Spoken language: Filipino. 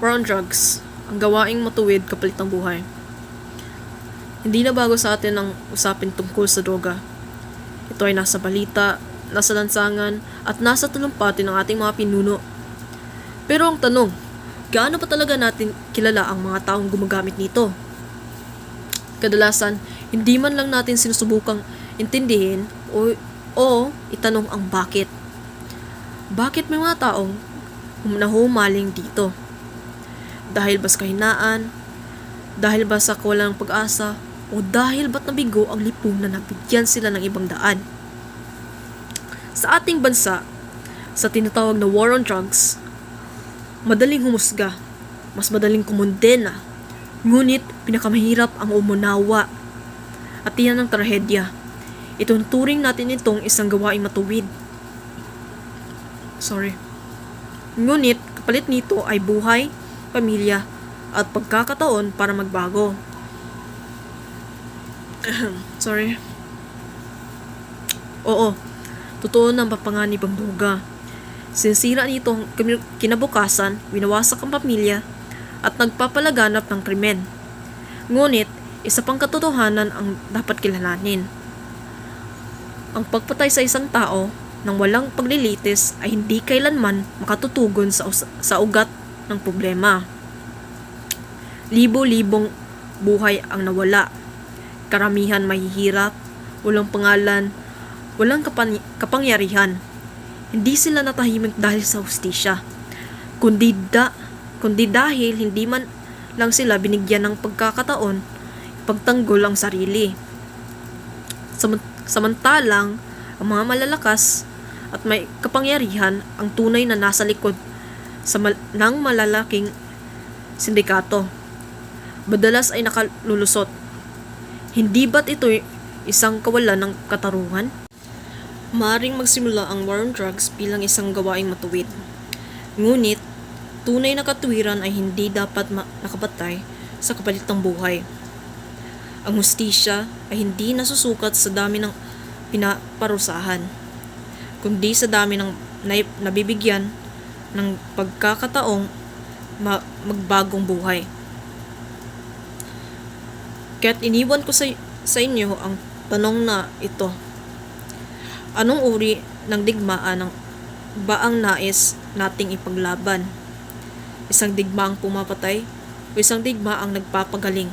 War on drugs, ang gawaing matuwid kapalit ng buhay. Hindi na bago sa atin ang usapin tungkol sa droga. Ito ay nasa balita, nasa lansangan, at nasa talumpati ng ating mga pinuno. Pero ang tanong, gaano pa talaga natin kilala ang mga taong gumagamit nito? Kadalasan, hindi man lang natin sinusubukang intindihin o itanong ang bakit. Bakit may mga taong nahumaling dito? Dahil ba sa kahinaan? Dahil ba sa kawalan ng pag-asa? O dahil ba't nabigo ang lipunan na bigyan sila ng ibang daan? Sa ating bansa, sa tinatawag na war on drugs, madaling humusga, mas madaling kumondena, ngunit pinakamahirap ang umunawa. At iyan ang trahedya. Ituturing natin itong isang gawaing matuwid. Ngunit kapalit nito ay buhay, pamilya, at pagkakataon para magbago. Oo, totoo ng papanganib ang droga. Sinsira nito ang kinabukasan, winawasak ang pamilya, at nagpapalaganap ng krimen. Ngunit, isa pang katotohanan ang dapat kilalanin. Ang pagpatay sa isang tao nang walang paglilitis ay hindi kailanman makatutugon sa ugat ng problema. Libo-libong buhay ang nawala. Karamihan mahihirap, walang pangalan, walang kapangyarihan. Hindi sila natahimik dahil sa hustisya, kundi dahil hindi man lang sila binigyan ng pagkakataon pagtanggol ang sarili. Samantalang ang mga malalakas at may kapangyarihan ang tunay na nasa likod ng malalaking sindikato. Madalas ay nakalulusot. Hindi ba't ito isang kawalan ng katarungan? Maaaring magsimula ang war on drugs bilang isang gawaing matuwid. Ngunit, tunay na katuwiran ay hindi dapat nakabatay sa kapalit ng buhay. Ang hustisya ay hindi nasusukat sa dami ng pinaparusahan, kundi sa dami ng nabibigyan ng pagkakataong magbagong buhay. Kaya't iniwan ko sa inyo ang tanong na ito. Anong uri ng digmaan ba ang nais nating ipaglaban? Isang digmaang pumapatay o isang digmaang nagpapagaling?